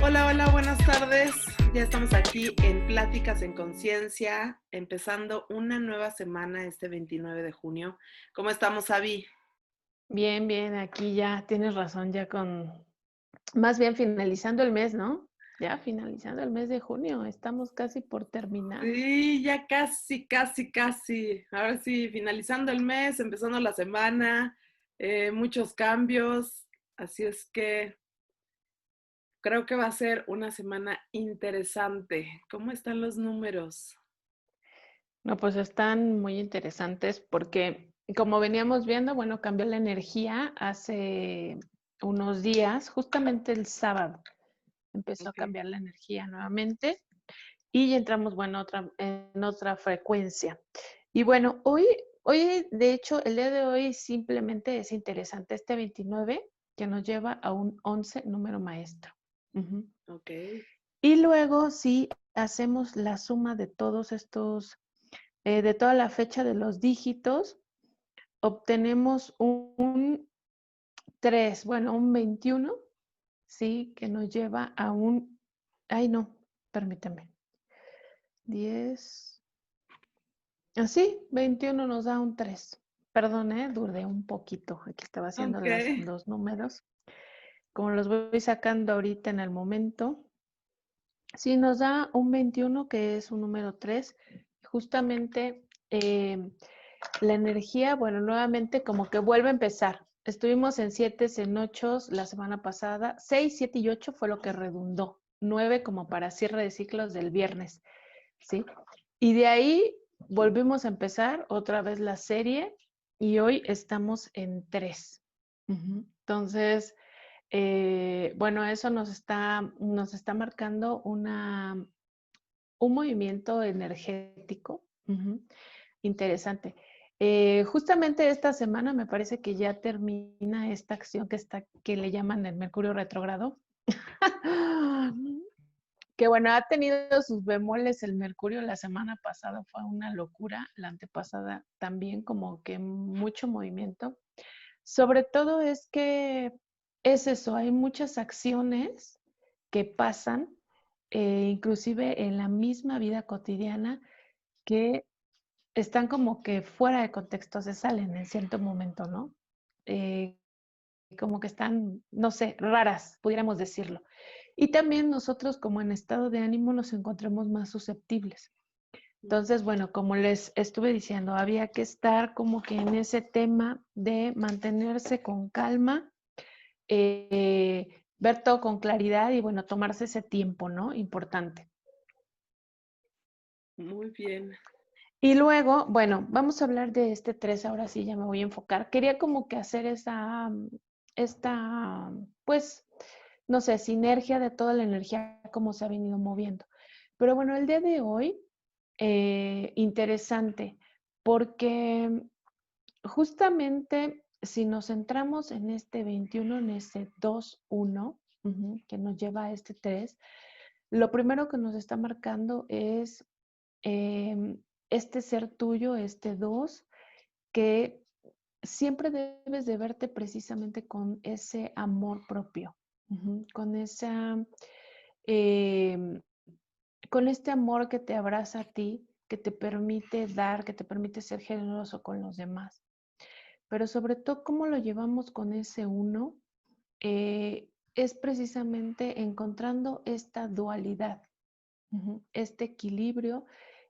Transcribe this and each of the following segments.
Hola, hola, buenas tardes. Ya estamos aquí en Pláticas en Conciencia, empezando una nueva semana este 29 de junio. ¿Cómo estamos, Avi? Bien, bien, aquí ya tienes razón, ya con más bien finalizando el mes, ¿no? Ya finalizando el mes de junio, estamos casi por terminar. Sí, ya casi, casi, casi. Ahora sí, finalizando el mes, empezando la semana, muchos cambios. Así es que creo que va a ser una semana interesante. ¿Cómo están los números? No, pues están muy interesantes porque como veníamos viendo, bueno, cambió la energía hace unos días, justamente el sábado empezó a Ok. cambiar la energía nuevamente y ya entramos, bueno, en otra frecuencia. Y bueno, hoy, de hecho, el día de hoy simplemente es interesante este 29 que nos lleva a un 11 número maestro. Ujú. Ok. Y luego, si hacemos la suma de todos estos, de toda la fecha de los dígitos, obtenemos un 3, bueno, un 21, ¿sí? Que nos lleva a un, ay no, permítame, 10. Así, 21 nos da un 3. Perdón, dudé un poquito. Aquí estaba haciendo Ok. los números. Como los voy sacando ahorita en el momento. Sí, nos da un 21, que es un número 3. Justamente la energía, bueno, nuevamente como que vuelve a empezar. Estuvimos en 7, en 8 la semana pasada. 6, 7 y 8 fue lo que redundó. 9 como para cierre de ciclos del viernes, ¿sí? Y de ahí volvimos a empezar otra vez la serie y hoy estamos en 3. Entonces, bueno, eso nos está marcando un movimiento energético interesante. Justamente esta semana me parece que ya termina esta acción que le llaman el Mercurio retrógrado. Que bueno, ha tenido sus bemoles el Mercurio. La semana pasada fue una locura, la antepasada también, como que mucho movimiento. Sobre todo es que es eso, hay muchas acciones que pasan, inclusive en la misma vida cotidiana, que están como que fuera de contexto, se salen en cierto momento, ¿no? Eh, Como que están, no sé, raras, pudiéramos decirlo. Y también nosotros como en estado de ánimo nos encontramos más susceptibles. Entonces, bueno, como les estuve diciendo, había que estar como que en ese tema de mantenerse con calma, ver todo con claridad y bueno, tomarse ese tiempo, ¿no? Importante. Muy bien. Y luego, bueno, vamos a hablar de este 3, ahora sí ya me voy a enfocar. Quería como que hacer pues, no sé, sinergia de toda la energía, como se ha venido moviendo. Pero bueno, el día de hoy, interesante, porque justamente si nos centramos en este 21, en ese 2-1, que nos lleva a este 3, lo primero que nos está marcando es este ser tuyo, este 2, que siempre debes de verte precisamente con ese amor propio, con em, con este amor que te abraza a ti, que te permite dar, que te permite ser generoso con los demás. Pero sobre todo, cómo lo llevamos con ese uno, es precisamente encontrando esta dualidad, este equilibrio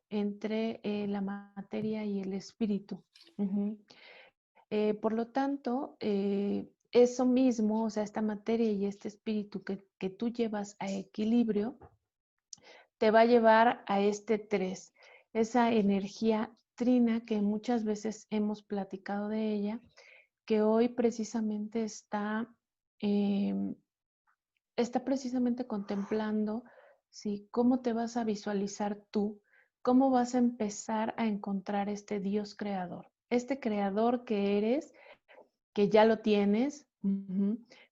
entre la materia y el espíritu. Ujú. Por lo tanto, eso mismo, o sea, esta materia y este espíritu que tú llevas a equilibrio, te va a llevar a este 3, esa energía trina que muchas veces hemos platicado de ella, que hoy precisamente em, está precisamente contemplando, ¿sí? Cómo te vas a visualizar tú, cómo vas a empezar a encontrar este Dios creador, este creador que eres, que ya lo tienes,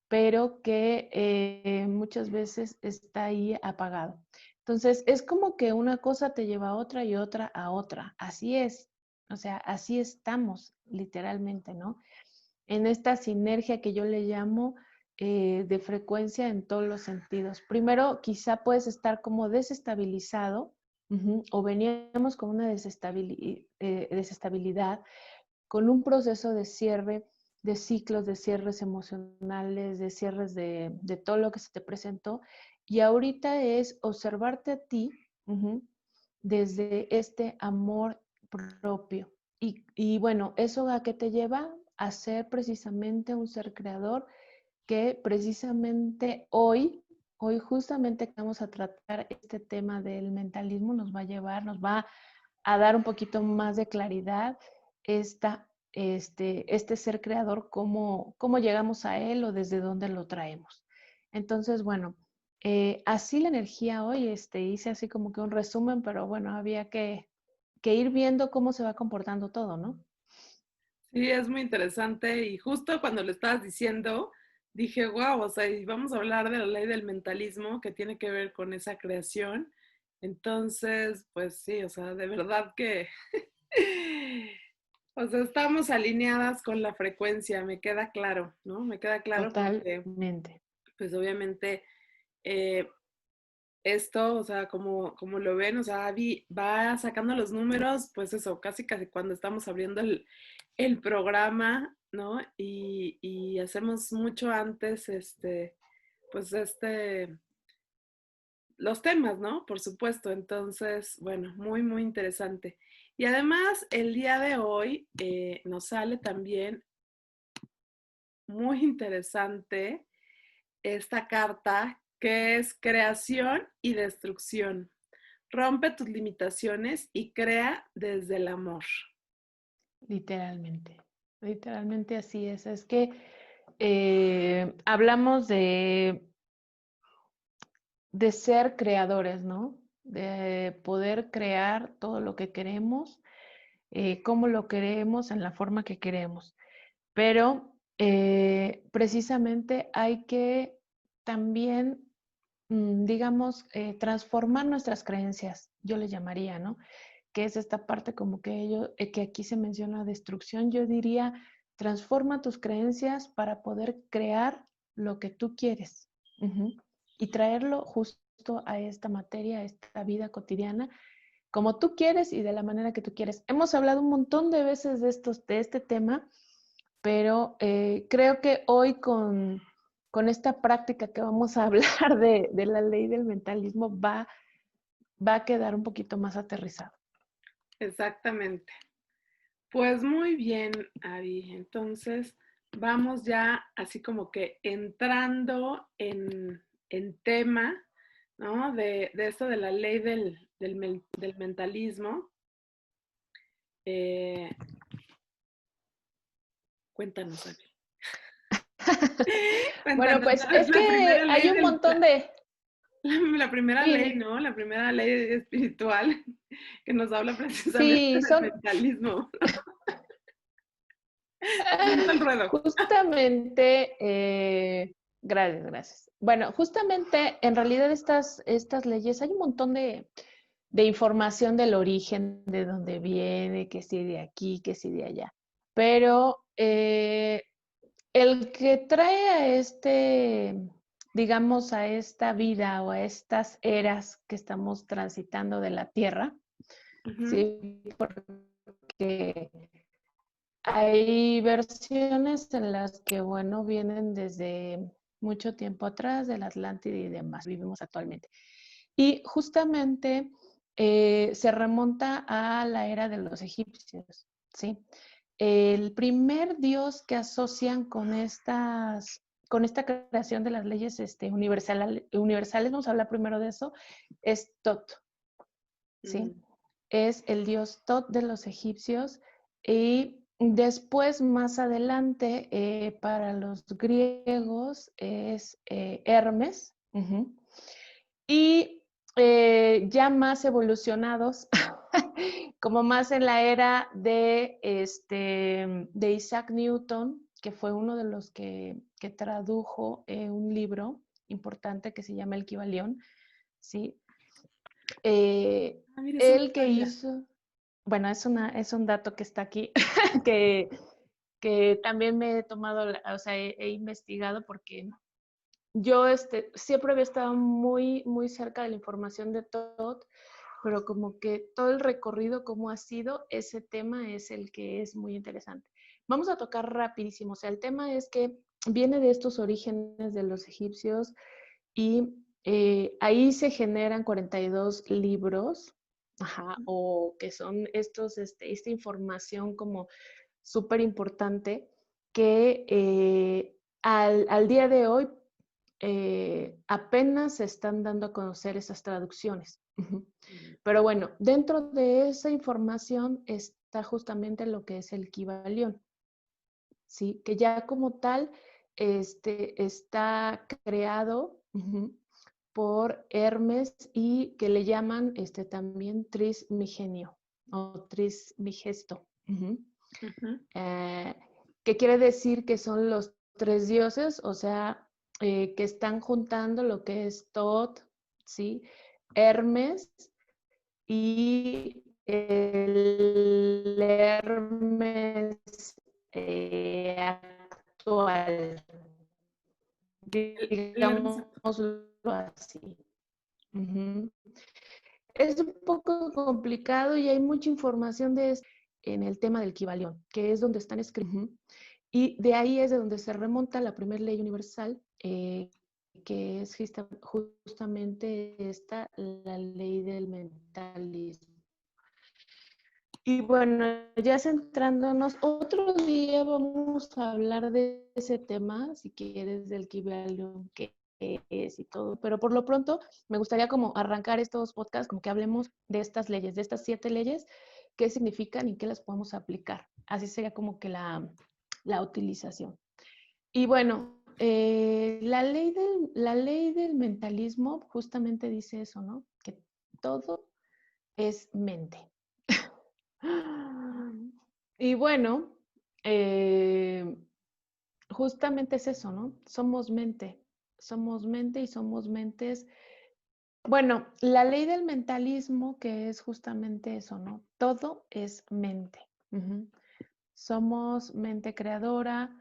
pero que muchas veces está ahí apagado. Entonces, es como que una cosa te lleva a otra y otra a otra. Así es. O sea, así estamos, literalmente, ¿no? En esta sinergia que yo le llamo, de frecuencia en todos los sentidos. Primero, quizá puedes estar como desestabilizado, o veníamos con una desestabilidad, con un proceso de cierre de ciclos, de cierres emocionales, de cierres de todo lo que se te presentó. Y ahorita es observarte a ti desde este amor propio. Y bueno, ¿eso a qué te lleva? A ser precisamente un ser creador que precisamente hoy justamente que vamos a tratar este tema del mentalismo, nos va a llevar, nos va a dar un poquito más de claridad este ser creador, cómo llegamos a él o desde dónde lo traemos. Entonces, bueno, así la energía hoy, hice así como que un resumen, pero bueno, había que ir viendo cómo se va comportando todo, ¿no? Sí, es muy interesante y justo cuando lo estabas diciendo, dije, wow, o sea, y vamos a hablar de la ley del mentalismo que tiene que ver con esa creación. Entonces, pues sí, o sea, de verdad que, o sea, estamos alineadas con la frecuencia, me queda claro, ¿no? Me queda claro porque, Totalmente. pues obviamente, eh, esto, o sea, como lo ven, o sea, Abby va sacando los números, pues eso, casi casi cuando estamos abriendo el programa, ¿no? Y hacemos mucho antes, pues los temas, ¿no? Por supuesto. Entonces, bueno, muy, muy interesante. Y además, el día de hoy nos sale también muy interesante esta carta que es creación y destrucción. Rompe tus limitaciones y crea desde el amor. Literalmente, literalmente así es. Es que hablamos de ser creadores, ¿no? De poder crear todo lo que queremos, cómo lo queremos, en la forma que queremos. Pero precisamente hay que también, digamos, transformar nuestras creencias, yo le llamaría, ¿no? Que es esta parte como que aquí se menciona destrucción, yo diría, transforma tus creencias para poder crear lo que tú quieres y traerlo justo a esta materia, a esta vida cotidiana, como tú quieres y de la manera que tú quieres. Hemos hablado un montón de veces de este tema, pero creo que hoy con esta práctica que vamos a hablar de la ley del mentalismo va a quedar un poquito más aterrizado. Exactamente. Pues muy bien, Ari. Entonces, vamos ya así como que entrando en tema, ¿no? De esto de la ley del mentalismo. Eh, Cuéntanos, Ari. Bueno, Cuéntanos, pues ¿cuál es es la que primera ley hay un montón de... la primera ley, Sí, ¿no? La primera ley espiritual que nos habla precisamente sí, del son mentalismo. Viento el ruedo. justamente, gracias, gracias. Bueno, justamente en realidad estas leyes, hay un montón de información del origen, de dónde viene, que si de aquí, que si de allá. Pero el que trae a digamos, a esta vida o a estas eras que estamos transitando de la Tierra, Ujú. ¿sí? Porque hay versiones en las que, bueno, vienen desde mucho tiempo atrás, del Atlántida y demás, vivimos actualmente. Y justamente se remonta a la era de los egipcios, ¿sí? El primer dios que asocian con esta creación de las leyes universales, vamos a hablar primero de eso, es Tot, ¿sí? Mm. Es el dios Tot de los egipcios y después, más adelante, para los griegos es Hermes. Y ya más evolucionados, como más en la era de Isaac Newton, que fue uno de los que tradujo un libro importante que se llama El Kybalión, ¿sí? Eh, Ah, mira, eso no él que sabía. hizo, bueno, es un dato que está aquí, que, que también me he tomado, o sea, he investigado porque yo siempre había estado muy, muy cerca de la información de Todd, pero como que todo el recorrido, cómo ha sido, ese tema es el que es muy interesante. Vamos a tocar rapidísimo. O sea, el tema es que viene de estos orígenes de los egipcios y ahí se generan 42 libros, ajá, o que son esta información como súper importante que al día de hoy apenas se están dando a conocer esas traducciones. Pero bueno, dentro de esa información está justamente lo que es el Kibalión, ¿sí? Que ya como tal está creado por Hermes y que le llaman también Trismigenio o Trismigesto. Eh, que quiere decir que son los tres dioses, o sea, que están juntando lo que es Tot, ¿sí? Hermes y el Hermes actual, El Hermes. digámoslo así. Uh-huh. Es un poco complicado y hay mucha información de eso en el tema del Kibalión, que es donde están escritos. Uh-huh. Y de ahí es de donde se remonta la primera ley universal, que es justamente esta, la ley del mentalismo. Y bueno, ya centrándonos, otro día vamos a hablar de ese tema, si quieres, del Kibalión, qué es y todo. Pero por lo pronto, me gustaría como arrancar estos podcasts, como que hablemos de estas leyes, de estas 7 leyes, qué significan y qué las podemos aplicar. Así sería como que la utilización. Y bueno, la ley del mentalismo justamente dice eso, ¿no? Que todo es mente. Y bueno, justamente es eso, ¿no? Somos mente y somos mentes. Bueno, la ley del mentalismo, que es justamente eso, ¿no? Todo es mente. Somos mente creadora,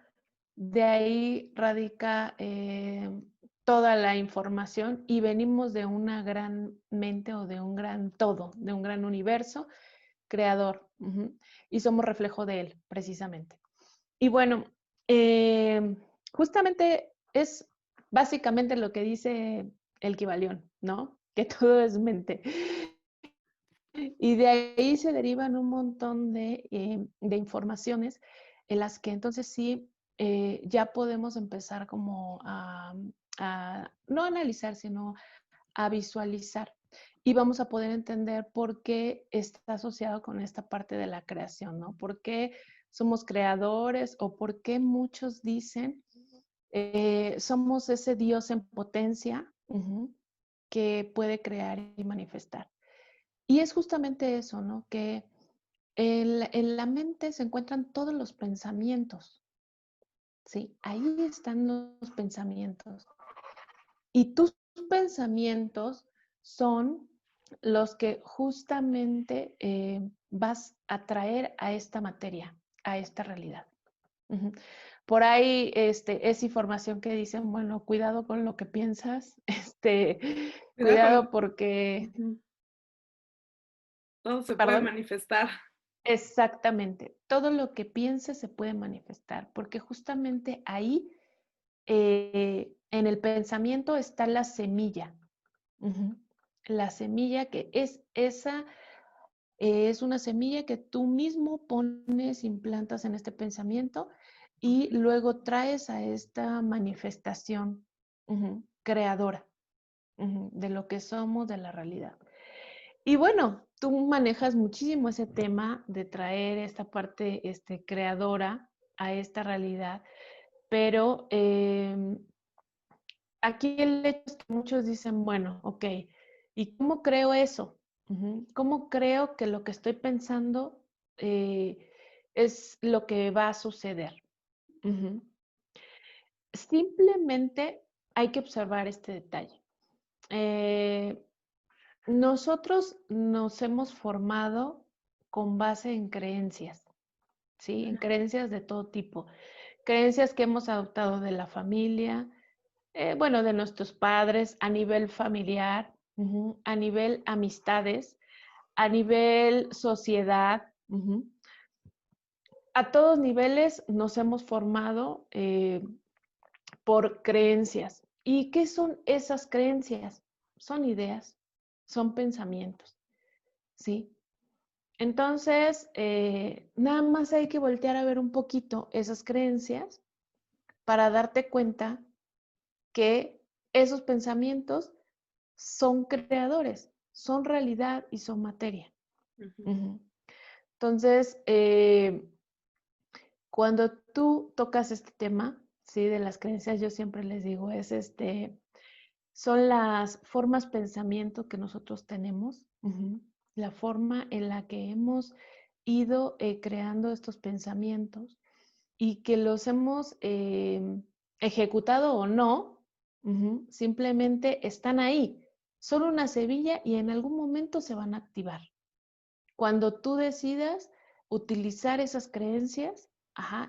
de ahí radica toda la información y venimos de una gran mente o de un gran todo, de un gran universo creador. Y somos reflejo de él, precisamente. Y bueno, justamente es básicamente lo que dice el Kibalión, ¿no? Que todo es mente. Y de ahí se derivan un montón de informaciones en las que entonces sí ya podemos empezar como a no analizar, sino a visualizar. Y vamos a poder entender por qué está asociado con esta parte de la creación, ¿no? ¿Por qué somos creadores o por qué muchos dicen somos ese Dios en potencia que puede crear y manifestar? Y es justamente eso, ¿no? Que en la mente se encuentran todos los pensamientos, ¿sí? Ahí están los pensamientos. Y tus pensamientos son los que justamente vas a traer a esta materia, a esta realidad. Uh-huh. Por ahí es información que dicen, bueno, cuidado con lo que piensas, cuidado porque, todo se puede perdón, manifestar. exactamente, todo lo que pienses se puede manifestar, porque justamente ahí en el pensamiento está la semilla. Uh-huh. La semilla que es esa, es una semilla que tú mismo pones, implantas en este pensamiento y luego traes a esta manifestación creadora de lo que somos, de la realidad. Y bueno, tú manejas muchísimo ese tema de traer esta parte creadora a esta realidad, pero aquí el hecho es que muchos dicen, bueno, ok, ¿y cómo creo eso? ¿Cómo creo que lo que estoy pensando es lo que va a suceder? Simplemente hay que observar este detalle. Nosotros nos hemos formado con base en creencias, ¿sí? En creencias de todo tipo. Creencias que hemos adoptado de la familia, bueno, de nuestros padres, a nivel familiar, a nivel amistades, a nivel sociedad. A todos niveles nos hemos formado por creencias. ¿Y qué son esas creencias? Son ideas, son pensamientos, ¿sí? Entonces, nada más hay que voltear a ver un poquito esas creencias para darte cuenta que esos pensamientos son creadores, son realidad y son materia. Ujú. Entonces, cuando tú tocas este tema, ¿sí? De las creencias, yo siempre les digo, son las formas pensamiento que nosotros tenemos, la forma en la que hemos ido creando estos pensamientos y que los hemos ejecutado o no, simplemente están ahí. Son una semilla y en algún momento se van a activar. Cuando tú decidas utilizar esas creencias,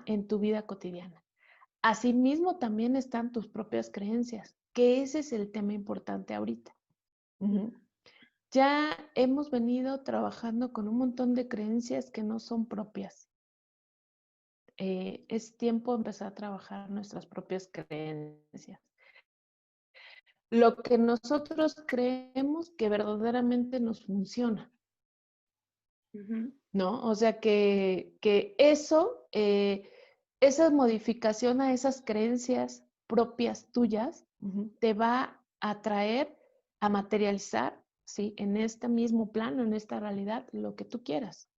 en tu vida cotidiana. Asimismo, también están tus propias creencias, que ese es el tema importante ahorita. Ya hemos venido trabajando con un montón de creencias que no son propias. Es tiempo de empezar a trabajar nuestras propias creencias. Lo que nosotros creemos que verdaderamente nos funciona, ¿no? O sea, que eso, esa modificación a esas creencias propias tuyas, te va a traer a materializar, ¿sí? En este mismo plano, en esta realidad, lo que tú quieras,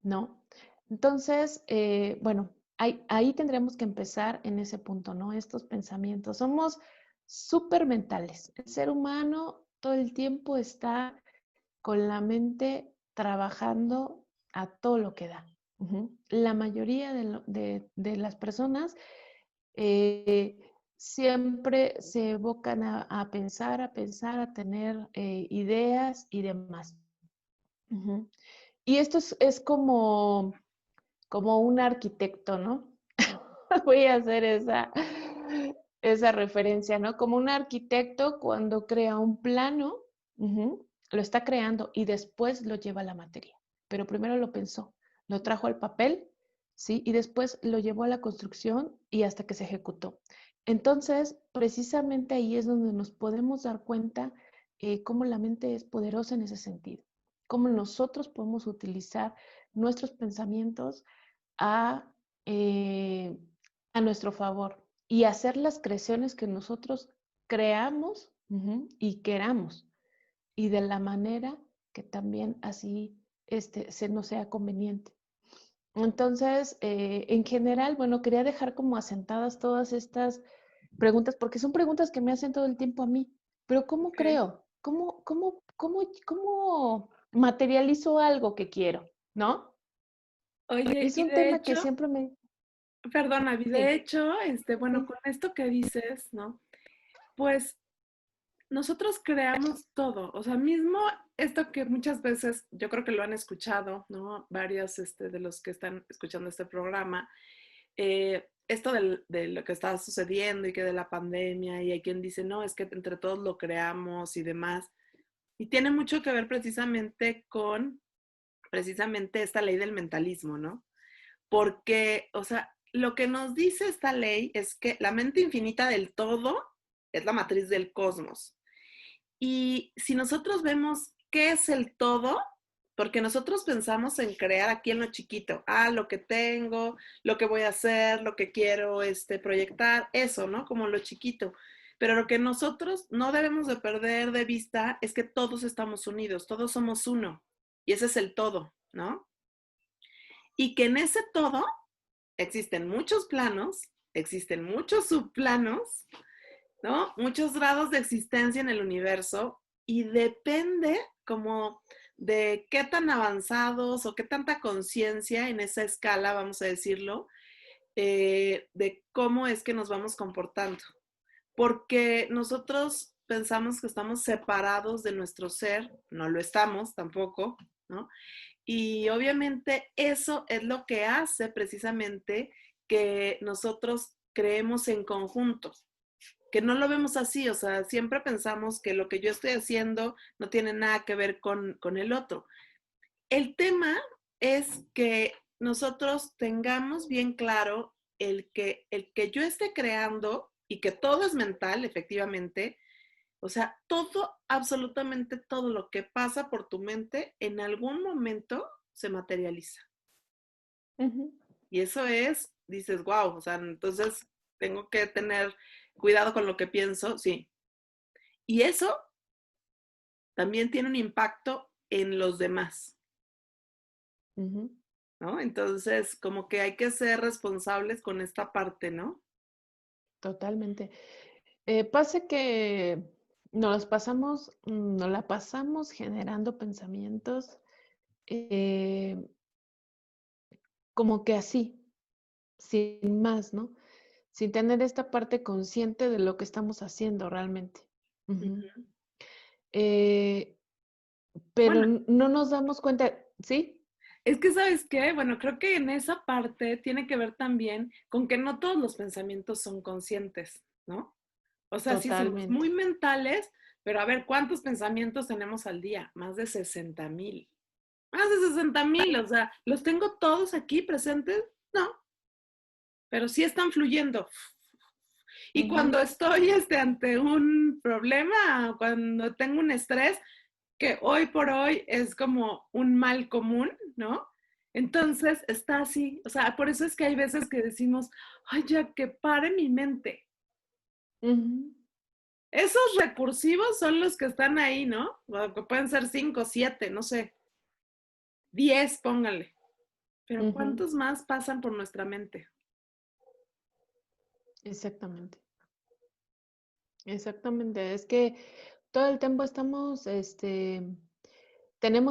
¿no? Entonces, bueno, ahí tendremos que empezar en ese punto, ¿no? Estos pensamientos. Somos súper mentales. El ser humano todo el tiempo está con la mente trabajando a todo lo que da. La mayoría de las personas eh, siempre se evocan a pensar, a tener ideas y demás. Y esto es como un arquitecto, ¿no? Voy a hacer esa referencia, ¿no? Como un arquitecto cuando crea un plano, lo está creando y después lo lleva a la materia. Pero primero lo pensó, lo trajo al papel, ¿sí? Y después lo llevó a la construcción y hasta que se ejecutó. Entonces, precisamente ahí es donde nos podemos dar cuenta cómo la mente es poderosa en ese sentido, cómo nosotros podemos utilizar nuestros pensamientos a, eh, a nuestro favor y hacer las creaciones que nosotros creamos y queramos y de la manera que también así se nos sea conveniente. Entonces, en general, bueno, quería dejar como asentadas todas estas preguntas, porque son preguntas que me hacen todo el tiempo a mí. Pero ¿cómo Okay. creo? ¿Cómo materializo algo que quiero? ¿No? Oye, Es y un de tema que hecho, siempre me... perdona, Vi, de Sí, hecho, bueno, sí. con esto que dices, ¿no? Pues nosotros creamos todo, o sea, mismo esto que muchas veces yo creo que lo han escuchado, ¿no? Varios de los que están escuchando este programa, esto de lo que está sucediendo y que de la pandemia, y hay quien dice, no, es que entre todos lo creamos y demás, y tiene mucho que ver precisamente con precisamente esta ley del mentalismo, ¿no? Porque, o sea, lo que nos dice esta ley es que la mente infinita del todo es la matriz del cosmos. Y si nosotros vemos qué es el todo, porque nosotros pensamos en crear aquí en lo chiquito, lo que tengo, lo que voy a hacer, lo que quiero proyectar, eso, ¿no? Como lo chiquito. Pero lo que nosotros no debemos de perder de vista es que todos estamos unidos, todos somos uno. Y ese es el todo, ¿no? Y que en ese todo existen muchos planos, existen muchos subplanos, ¿no? Muchos grados de existencia en el universo y depende como de qué tan avanzados o qué tanta conciencia en esa escala, vamos a decirlo, de cómo es que nos vamos comportando. Porque nosotros pensamos que estamos separados de nuestro ser, no lo estamos tampoco, ¿no? Y obviamente eso es lo que hace precisamente que nosotros creemos en conjunto. que no lo vemos así, o sea, siempre pensamos que lo que yo estoy haciendo no tiene nada que ver con el otro. El tema es que nosotros tengamos bien claro el que yo esté creando y que todo es mental, efectivamente. O sea, todo, absolutamente todo lo que pasa por tu mente en algún momento se materializa. Ujú. Y eso es, dices, wow, o sea, entonces tengo que tener cuidado con lo que pienso, sí. Y eso también tiene un impacto en los demás, Ujú. ¿no? Entonces, como que hay que ser responsables con esta parte, ¿no? Totalmente. Pasa que nos la pasamos generando pensamientos eh, como que así, sin más, ¿no? Sin tener esta parte consciente de lo que estamos haciendo realmente. Ujú. Ujú. Eh, pero Bueno, no nos damos cuenta, ¿sí? es que, ¿sabes qué? Bueno, creo que en esa parte tiene que ver también con que no todos los pensamientos son conscientes, ¿no? O sea, sí somos muy Totalmente. mentales, pero a ver, ¿cuántos pensamientos tenemos al día? Más de 60,000. Más de 60,000, o sea, ¿los tengo todos aquí presentes? No, pero sí están fluyendo. Y Ujú. cuando estoy ante un problema, cuando tengo un estrés, que hoy por hoy es como un mal común, ¿no? Entonces está así, o sea, por eso es que hay veces que decimos, ay, ya que pare mi mente. Ujú. Esos recursivos son los que están ahí, ¿no? O que pueden ser 5, 7, no sé, 10, póngale. Pero Ujú. ¿cuántos más pasan por nuestra mente? Exactamente. Exactamente. Es que todo el tiempo tenemos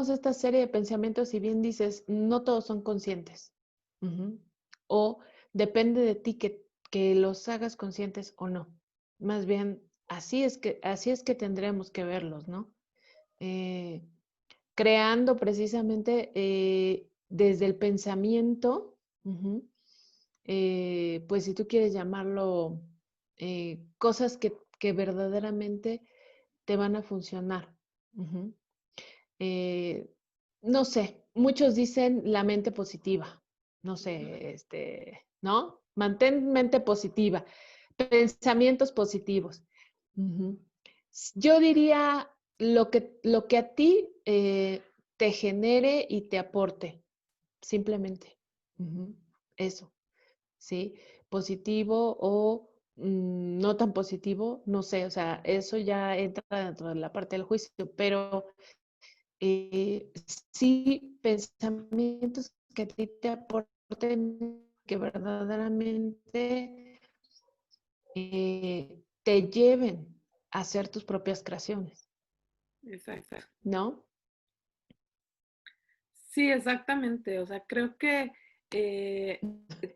esta serie de pensamientos, si bien dices, no todos son conscientes. Ujú. O depende de ti que los hagas conscientes o no. Más bien, así es que tendremos que verlos, ¿no? Eh, creando precisamente desde el pensamiento, ujú, pues si tú quieres llamarlo, cosas que verdaderamente te van a funcionar. Ujú. Eh, no sé, muchos dicen la mente positiva, no sé, ¿no? Mantén mente positiva, pensamientos positivos. Ujú. Yo diría lo que a ti te genere y te aporte, simplemente. Ujú. Eso, ¿sí? Positivo o no tan positivo, no sé, o sea, eso ya entra dentro de la parte del juicio, pero eh, sí pensamientos que a ti te aporten, que verdaderamente te lleven a hacer tus propias creaciones, Exacto. ¿no? Sí, exactamente. O sea, creo que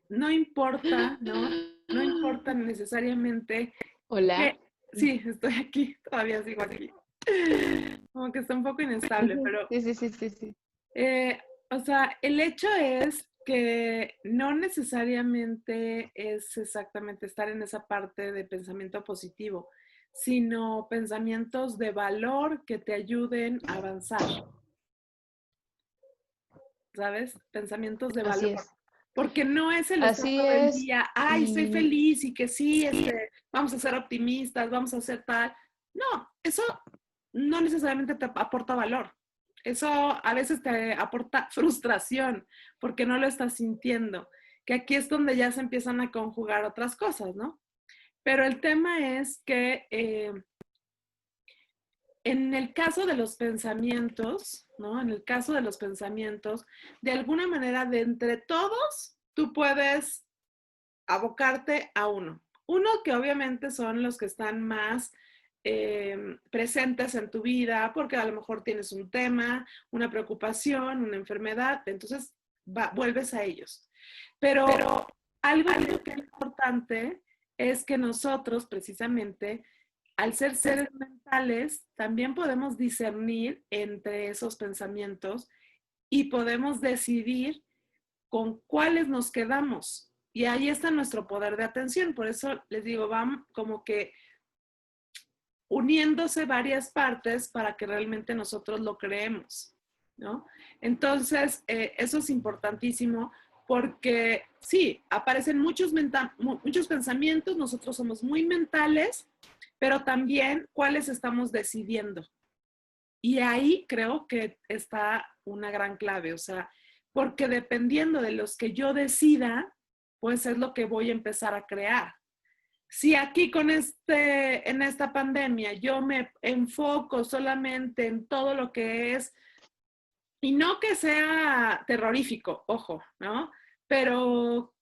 no importa, ¿no? No importa necesariamente Hola. que, sí, estoy aquí, todavía sigo aquí. Como que está un poco inestable, Ujú. pero Sí, sí, sí, sí, sí. Eh, o sea, el hecho es que no necesariamente es exactamente estar en esa parte de pensamiento positivo, sino pensamientos de valor que te ayuden a avanzar, ¿sabes? Pensamientos de Así valor. es. Porque no es el estar Así todo el es. día, ay, soy Y feliz y que sí, vamos a ser optimistas, vamos a hacer tal. No, eso no necesariamente te aporta valor. Eso a veces te aporta frustración porque no lo estás sintiendo. Que aquí es donde ya se empiezan a conjugar otras cosas, ¿no? Pero el tema es que en el caso de los pensamientos, ¿no? En el caso de los pensamientos, de alguna manera, de entre todos, tú puedes abocarte a uno. Uno que obviamente son los que están más presentes en tu vida, porque a lo mejor tienes un tema, una preocupación, una enfermedad, entonces vuelves a ellos. Pero algo que es importante es que nosotros precisamente, al ser seres mentales, también podemos discernir entre esos pensamientos y podemos decidir con cuáles nos quedamos. Y ahí está nuestro poder de atención. Por eso les digo, van como que uniéndose varias partes para que realmente nosotros lo creemos, ¿no? Entonces, eso es importantísimo porque sí, aparecen muchos pensamientos, nosotros somos muy mentales, pero también cuáles estamos decidiendo. Y ahí creo que está una gran clave, o sea, porque dependiendo de los que yo decida, pues es lo que voy a empezar a crear. Si aquí en esta pandemia yo me enfoco solamente en todo lo que es, y no que sea terrorífico, ojo, ¿no? Pero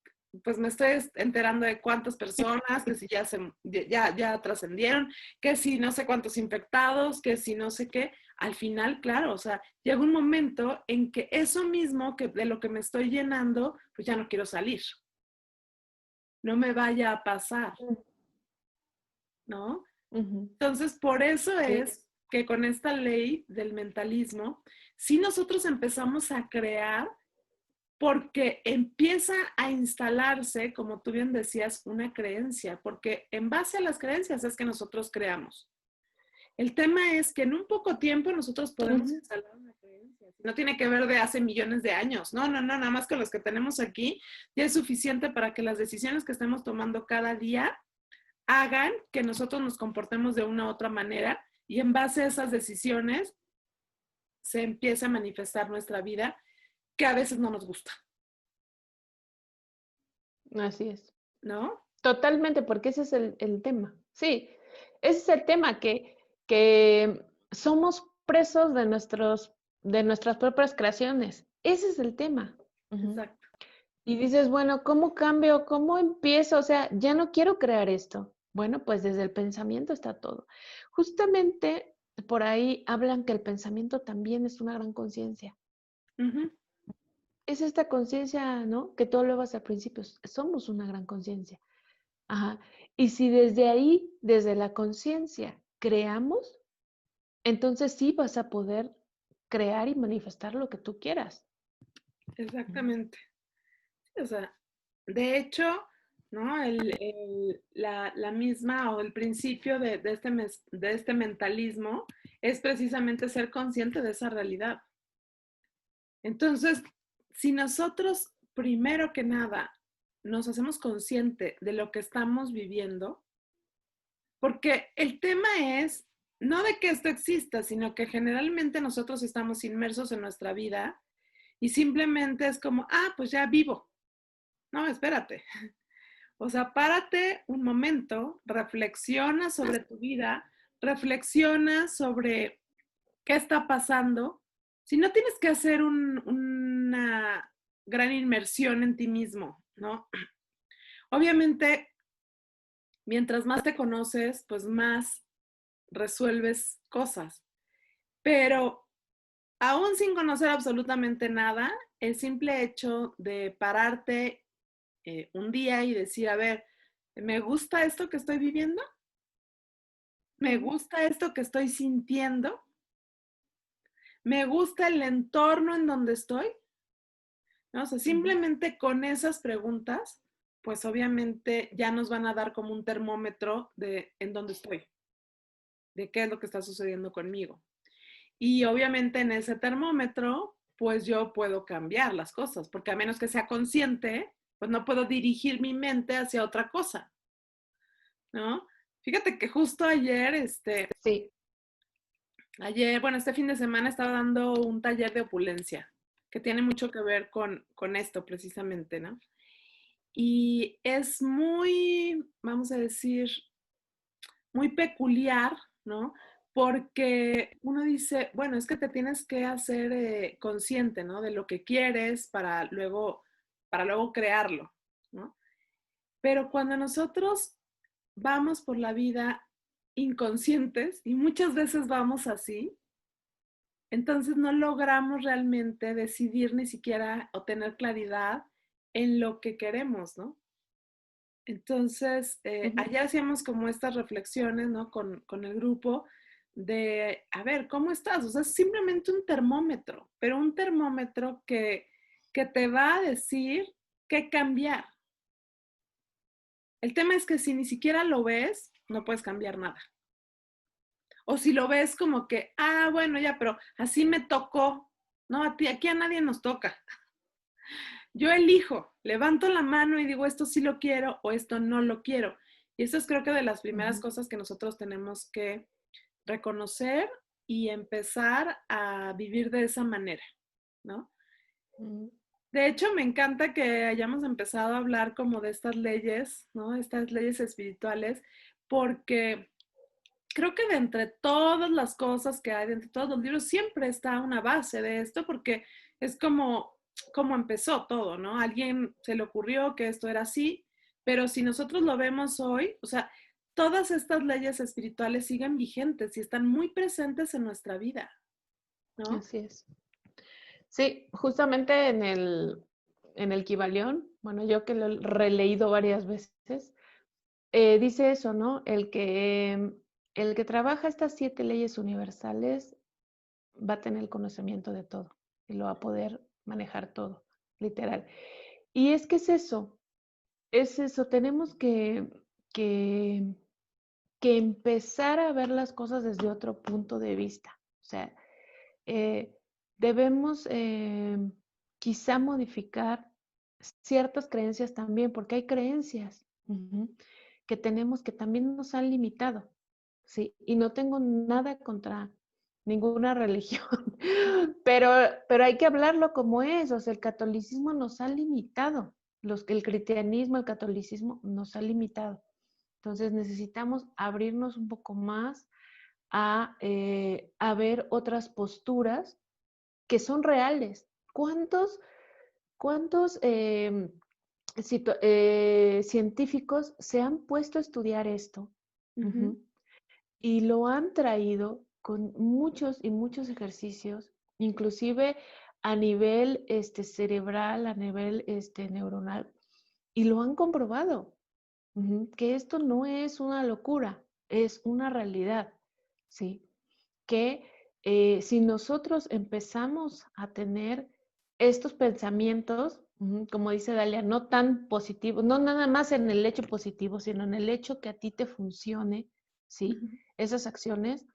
pues me estoy enterando de cuántas personas, que si ya trascendieron, que si no sé cuántos infectados, que si no sé qué, al final, claro, o sea, llega un momento en que eso mismo que de lo que me estoy llenando, pues ya no quiero salir, no me vaya a pasar, ¿no? Entonces, por eso Sí. es que con esta ley del mentalismo, si nosotros empezamos a crear, porque empieza a instalarse, como tú bien decías, una creencia, porque en base a las creencias es que nosotros creamos. El tema es que en un poco tiempo nosotros podemos instalar una creencia. No tiene que ver de hace millones de años. No, nada más con los que tenemos aquí ya es suficiente para que las decisiones que estemos tomando cada día hagan que nosotros nos comportemos de una u otra manera y en base a esas decisiones se empieza a manifestar nuestra vida que a veces no nos gusta, Así es. ¿no? Totalmente, porque ese es el tema. Sí, ese es el tema, que somos presos de nuestras propias creaciones. Ese es el tema. Ujú. Exacto. Y dices, bueno, ¿cómo cambio? ¿Cómo empiezo? O sea, ya no quiero crear esto. Bueno, pues desde el pensamiento está todo. Justamente por ahí hablan que el pensamiento también es una gran conciencia. Uh-huh. Es esta conciencia, ¿no? Que tú hablabas al principio, somos una gran conciencia. Ajá. Y si desde ahí, desde la conciencia, creamos, entonces sí vas a poder crear y manifestar lo que tú quieras. Exactamente. O sea, de hecho, ¿no? La misma o el principio de este mentalismo es precisamente ser consciente de esa realidad. Entonces, si nosotros, primero que nada, nos hacemos consciente de lo que estamos viviendo, porque el tema es no de que esto exista, sino que generalmente nosotros estamos inmersos en nuestra vida y simplemente es como, pues ya vivo. No, espérate. O sea, párate un momento, reflexiona sobre tu vida, reflexiona sobre qué está pasando. Si no tienes que hacer una gran inmersión en ti mismo, ¿no? Obviamente, mientras más te conoces, pues más resuelves cosas. Pero aún sin conocer absolutamente nada, el simple hecho de pararte un día y decir, a ver, ¿me gusta esto que estoy viviendo? ¿Me Ujú, gusta esto que estoy sintiendo? ¿Me gusta el entorno en donde estoy? ¿No? O sea, ujú, simplemente con esas preguntas, pues obviamente ya nos van a dar como un termómetro de en dónde estoy, de qué es lo que está sucediendo conmigo. Y obviamente en ese termómetro, pues yo puedo cambiar las cosas, porque a menos que sea consciente, pues no puedo dirigir mi mente hacia otra cosa, ¿no? Fíjate que justo sí. bueno, este fin de semana estaba dando un taller de opulencia, que tiene mucho que ver con esto precisamente, ¿no? Y es muy, vamos a decir, muy peculiar, ¿no? Porque uno dice, bueno, es que te tienes que hacer consciente, ¿no? De lo que quieres para luego crearlo, ¿no? Pero cuando nosotros vamos por la vida inconscientes, y muchas veces vamos así, entonces no logramos realmente decidir ni siquiera o tener claridad en lo que queremos, ¿no? Entonces, Ujú, allá hacíamos como estas reflexiones, ¿no? Con el grupo de, a ver, ¿cómo estás? O sea, es simplemente un termómetro, pero un termómetro que te va a decir qué cambiar. El tema es que si ni siquiera lo ves, no puedes cambiar nada. O si lo ves como que, bueno, ya, pero así me tocó. No, aquí a nadie nos toca. Yo elijo, levanto la mano y digo, esto sí lo quiero o esto no lo quiero. Y eso es creo que de las primeras cosas que nosotros tenemos que reconocer y empezar a vivir de esa manera, ¿no? De hecho, me encanta que hayamos empezado a hablar como de estas leyes, ¿no? Estas leyes espirituales, porque creo que de entre todas las cosas que hay, de entre todos los libros, siempre está una base de esto, porque es como empezó todo, ¿no? A alguien se le ocurrió que esto era así, pero si nosotros lo vemos hoy, o sea, todas estas leyes espirituales siguen vigentes y están muy presentes en nuestra vida, ¿no? Así es. Sí, justamente en el Kybalión, bueno, yo que lo he releído varias veces, dice eso, ¿no? El que trabaja estas 7 leyes universales va a tener el conocimiento de todo y lo va a poder manejar todo, literal. Y es eso, tenemos que, que empezar a ver las cosas desde otro punto de vista. O sea, eh, debemos quizá modificar ciertas creencias también, porque hay creencias que tenemos que también nos han limitado, ¿sí? Y no tengo nada contra ninguna religión, pero hay que hablarlo como es, o sea, el catolicismo nos ha limitado, el cristianismo, el catolicismo nos ha limitado. Entonces necesitamos abrirnos un poco más a ver otras posturas que son reales. ¿Cuántos científicos se han puesto a estudiar esto? Y lo han traído con muchos y muchos ejercicios, inclusive a nivel cerebral, a nivel neuronal, y lo han comprobado, que esto no es una locura, es una realidad, ¿sí? Que si nosotros empezamos a tener estos pensamientos, como dice Dalia, no tan positivos, no nada más en el hecho positivo, sino en el hecho que a ti te funcione, ¿sí? Esas acciones,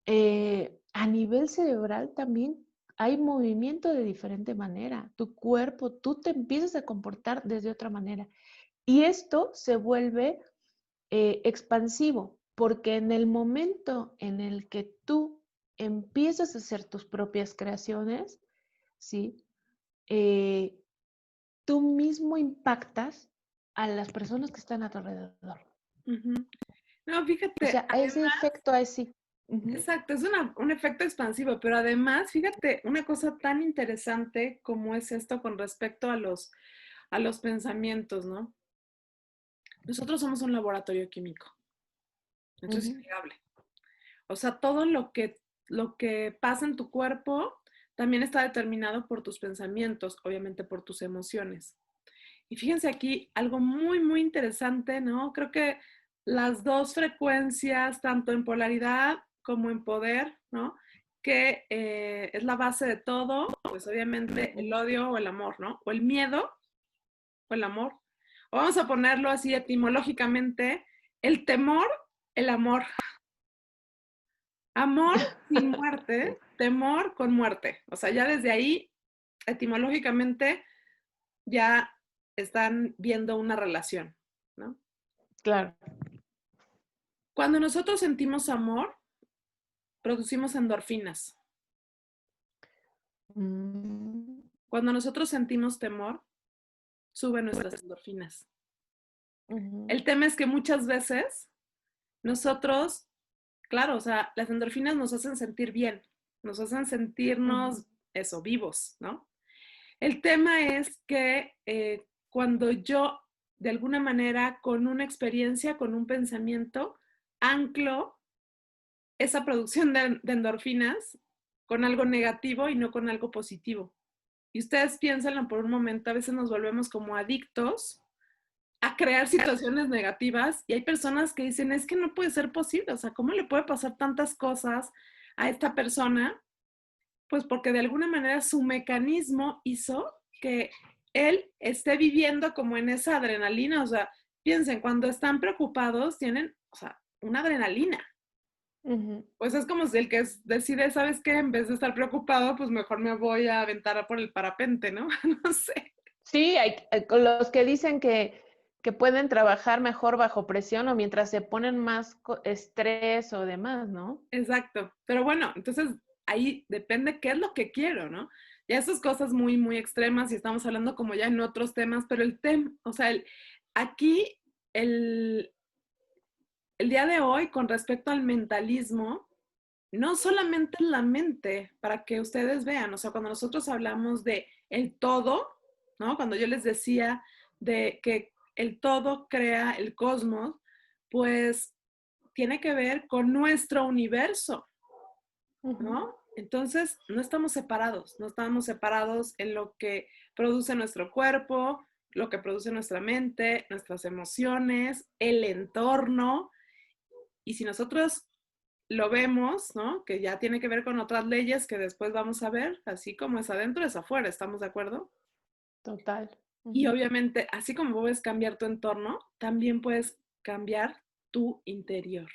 a nivel cerebral también hay movimiento de diferente manera. Tu cuerpo, tú te empiezas a comportar desde otra manera. Y esto se vuelve expansivo, porque en el momento en el que tú empiezas a hacer tus propias creaciones, ¿sí? Eh, tú mismo impactas a las personas que están a tu alrededor. No, O fíjate, sea, ese efecto así. exacto, es un efecto expansivo, pero además, fíjate, una cosa tan interesante como es esto con respecto a los pensamientos, ¿no? Nosotros somos un laboratorio químico, esto es innegable. O sea, todo lo que pasa en tu cuerpo también está determinado por tus pensamientos, obviamente por tus emociones. Y fíjense aquí algo muy, muy interesante, ¿no? Creo que las dos frecuencias, tanto en polaridad como en poder, ¿no? Que es la base de todo, pues obviamente el odio o el amor, ¿no? O el miedo o el amor. O vamos a ponerlo así etimológicamente, el temor, el amor. Amor sin muerte, Sí, temor con muerte. O sea, ya desde ahí, etimológicamente, ya están viendo una relación, ¿no? claro. Cuando nosotros sentimos amor, producimos endorfinas. Cuando nosotros sentimos temor, suben nuestras endorfinas. El tema es que muchas veces nosotros, claro, o sea, las endorfinas nos hacen sentir bien, nos hacen sentirnos, eso, vivos, ¿no? El tema es que cuando yo, de alguna manera, con una experiencia, con un pensamiento, anclo esa producción de endorfinas con algo negativo y no con algo positivo. Y ustedes piénsenlo por un momento, a veces nos volvemos como adictos a crear situaciones negativas y hay personas que dicen, es que no puede ser posible, o sea, ¿cómo le puede pasar tantas cosas a esta persona? Pues porque de alguna manera su mecanismo hizo que él esté viviendo como en esa adrenalina, o sea, piensen, cuando están preocupados tienen, o sea, una adrenalina, Ujú. Pues es como si el que decide, ¿sabes qué? En vez de estar preocupado, pues mejor me voy a aventar por el parapente, ¿no? No sé. Sí, con los que dicen que pueden trabajar mejor bajo presión o mientras se ponen más estrés o demás, ¿no? Exacto. Pero bueno, entonces ahí depende qué es lo que quiero, ¿no? Ya esas cosas muy, muy extremas y estamos hablando como ya en otros temas, pero el tema, o sea, aquí el, el día de hoy con respecto al mentalismo, no solamente es la mente, para que ustedes vean, o sea, cuando nosotros hablamos de el todo, ¿no? Cuando yo les decía de que el todo crea el cosmos, pues tiene que ver con nuestro universo, Ujú, ¿no? Entonces, no estamos separados en lo que produce nuestro cuerpo, lo que produce nuestra mente, nuestras emociones, el entorno, y si nosotros lo vemos, ¿no? Que ya tiene que ver con otras leyes que después vamos a ver, así como es adentro, es afuera, ¿estamos de acuerdo? total. Y Ujú, obviamente, así como puedes cambiar tu entorno, también puedes cambiar tu interior,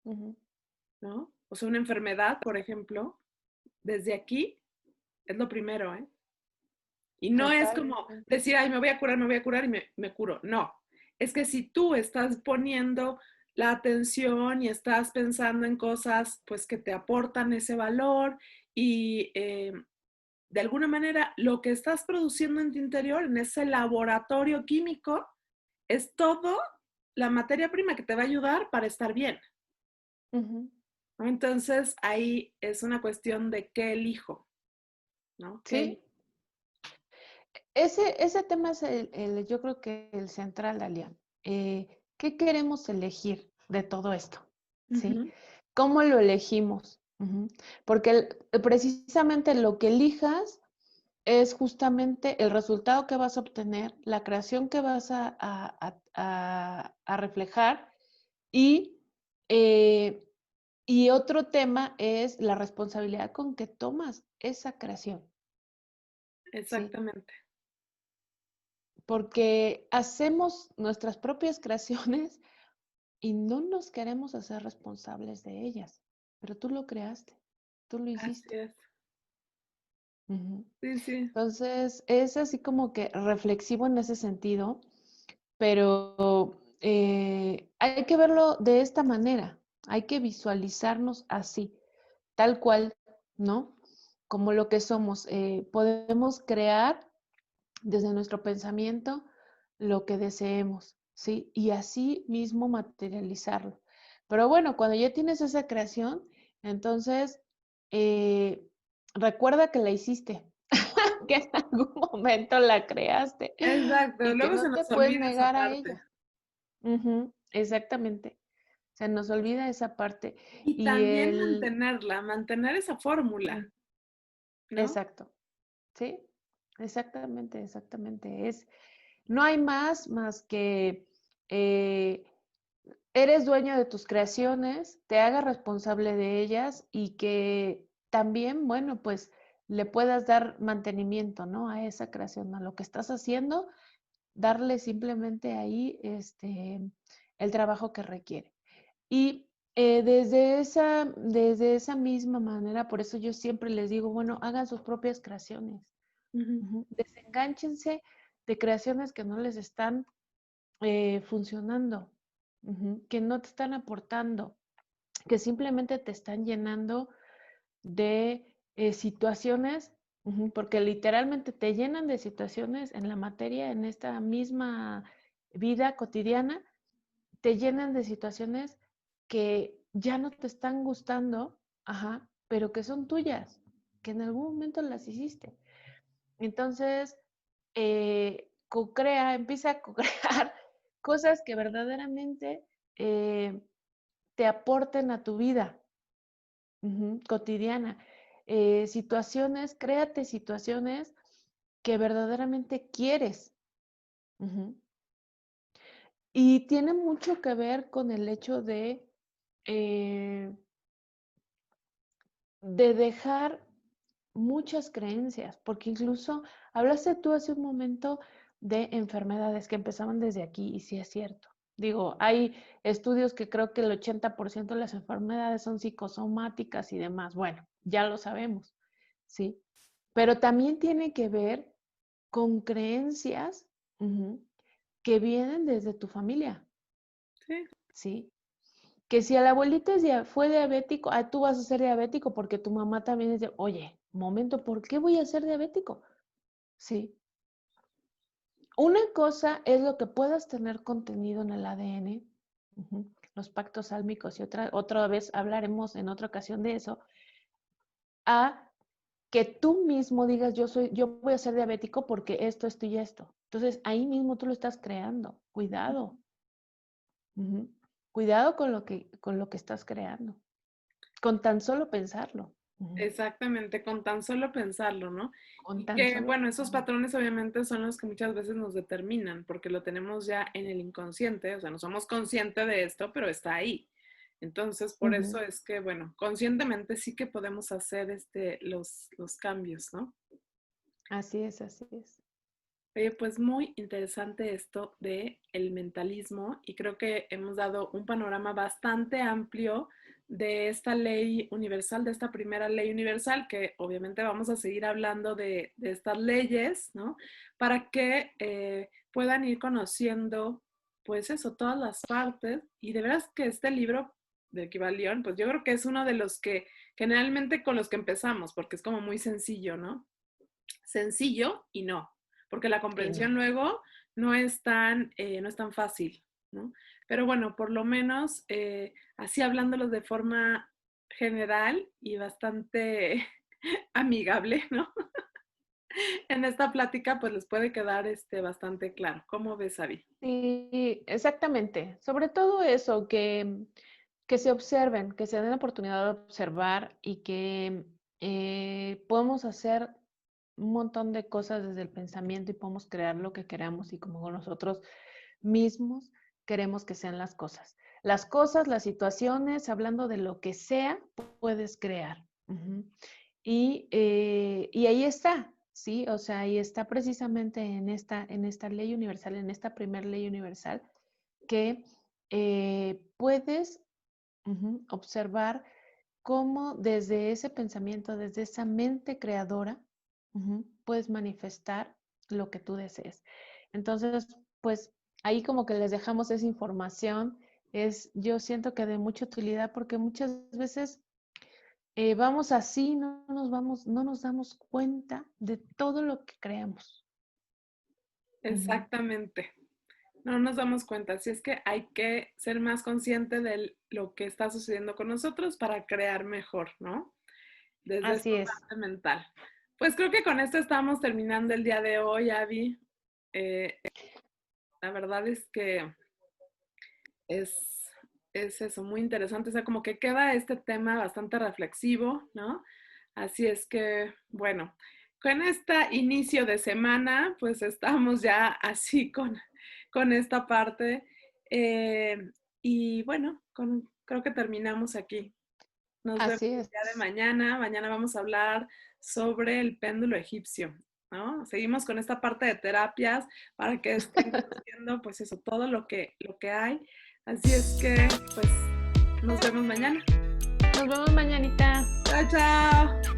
ujú. ¿no? O sea, una enfermedad, por ejemplo, desde aquí es lo primero, ¿eh? Y no es como Totalmente. decir, ay, me voy a curar y me curo. No, es que si tú estás poniendo la atención y estás pensando en cosas pues que te aportan ese valor y de alguna manera lo que estás produciendo en tu interior, en ese laboratorio químico, es todo la materia prima que te va a ayudar para estar bien, Ujú. ¿no? Entonces ahí es una cuestión de qué elijo, ¿no? ¿Qué? Sí, ese tema es yo creo que el central, Dalia. ¿Qué queremos elegir de todo esto? ¿Sí? Ujú. ¿Cómo lo elegimos? Ujú. Porque precisamente lo que elijas es justamente el resultado que vas a obtener, la creación que vas a reflejar y, eh, y otro tema es la responsabilidad con que tomas esa creación, ¿sí? Exactamente. Porque hacemos nuestras propias creaciones y no nos queremos hacer responsables de ellas, pero tú lo creaste, tú lo Así hiciste. es. Ujú. Sí, sí. Entonces, es así como que reflexivo en ese sentido, pero hay que verlo de esta manera, hay que visualizarnos así, tal cual, ¿no? Como lo que somos. Podemos crear desde nuestro pensamiento lo que deseemos, ¿sí? Y así mismo materializarlo. Pero bueno, cuando ya tienes esa creación, entonces eh, recuerda que la hiciste, que en algún momento la creaste Exacto, y que luego no se te nos puedes olvida esa negar a parte. ella. Ujú, exactamente. Se nos olvida esa parte. Y Y también mantenerla, mantener esa mm, fórmula, ¿no? exacto, ¿sí? Exactamente, exactamente. No hay más que eh, eres dueño de tus creaciones, te hagas responsable de ellas y que también, bueno, pues le puedas dar mantenimiento, ¿no? A esa creación, a lo que estás haciendo, darle simplemente ahí el trabajo que requiere. Y desde esa misma manera, por eso yo siempre les digo, bueno, hagan sus propias creaciones. Ujú. Ujú. Desengánchense de creaciones que no les están funcionando, ujú, que no te están aportando, que simplemente te están llenando de situaciones, ujú, porque literalmente te llenan de situaciones en la materia, en esta misma vida cotidiana, te llenan de situaciones que ya no te están gustando, ajá, pero que son tuyas, que en algún momento las hiciste. Entonces, empieza a co-crear cosas que verdaderamente eh, te aporten a tu vida ujú, cotidiana. Créate situaciones que verdaderamente quieres. Ujú. Y tiene mucho que ver con el hecho eh, de dejar muchas creencias, porque incluso hablaste tú hace un momento de enfermedades que empezaban desde aquí, y sí es cierto. Digo, hay estudios que creo que el 80% de las enfermedades son psicosomáticas y demás. Bueno, ya lo sabemos, ¿sí? Pero también tiene que ver con creencias ujú, que vienen desde tu familia, Sí, ¿sí? Que si el abuelito fue diabético, tú vas a ser diabético porque tu mamá también es de, oye, momento, ¿por qué voy a ser diabético? Sí. Una cosa es lo que puedas tener contenido en el ADN, ujú, los pactos sálmicos, y otra vez hablaremos en otra ocasión de eso, a que tú mismo digas, yo voy a ser diabético porque esto y esto. Entonces, ahí mismo tú lo estás creando. Cuidado. Ujú. Cuidado con lo que estás creando. Con tan solo pensarlo. Ujú. exactamente, con tan solo pensarlo, ¿no? Con Y tan que, solo bueno, esos pensarlo. patrones obviamente son los que muchas veces nos determinan, porque lo tenemos ya en el inconsciente, o sea, no somos conscientes de esto, pero está ahí. Entonces, por eso Ujú. es que, bueno, conscientemente sí que podemos hacer los cambios, ¿no? Así es, así es. Oye, pues muy interesante esto de el mentalismo y creo que hemos dado un panorama bastante amplio de esta ley universal, de esta primera ley universal, que obviamente vamos a seguir hablando de estas leyes, ¿no? Para que puedan ir conociendo, pues eso, todas las partes. Y de veras que este libro de Kybalión, pues yo creo que es uno de los que generalmente con los que empezamos, porque es como muy sencillo, ¿no? Sencillo y no, porque la Y no. comprensión luego no es tan fácil, ¿no? Pero bueno, por lo menos así hablándolos de forma general y bastante amigable, ¿no? En esta plática pues les puede quedar bastante claro. ¿Cómo ves, Avi? Sí, exactamente. Sobre todo eso, que se observen, que se den la oportunidad de observar y que podemos hacer un montón de cosas desde el pensamiento y podemos crear lo que queramos y como nosotros mismos queremos que sean las cosas. Las cosas, las situaciones, hablando de lo que sea, puedes crear. Ujú. Y ahí está, ¿sí? O sea, ahí está precisamente en esta ley universal, en esta primer ley universal, que puedes observar cómo desde ese pensamiento, desde esa mente creadora, puedes manifestar lo que tú desees. Entonces, pues ahí como que les dejamos esa información, yo siento que de mucha utilidad porque muchas veces vamos así, no nos damos cuenta de todo lo que creamos. Ujú. Exactamente. No nos damos cuenta. Así es que hay que ser más consciente de lo que está sucediendo con nosotros para crear mejor, ¿no? Desde esta Así es. parte mental. Pues creo que con esto estamos terminando el día de hoy, Avi. Eh, la verdad es que es, es eso, muy interesante. O sea, como que queda este tema bastante reflexivo, ¿no? Así es que, bueno, con este inicio de semana, pues estamos ya así con esta parte. Eh, y bueno, creo que terminamos aquí. Nos vemos Así el es. día de mañana. Mañana vamos a hablar sobre el péndulo egipcio, ¿no? Seguimos con esta parte de terapias para que estén conociendo, pues eso, todo lo que hay. Así es que, pues, nos vemos mañana. Nos vemos mañanita. Chao, chao.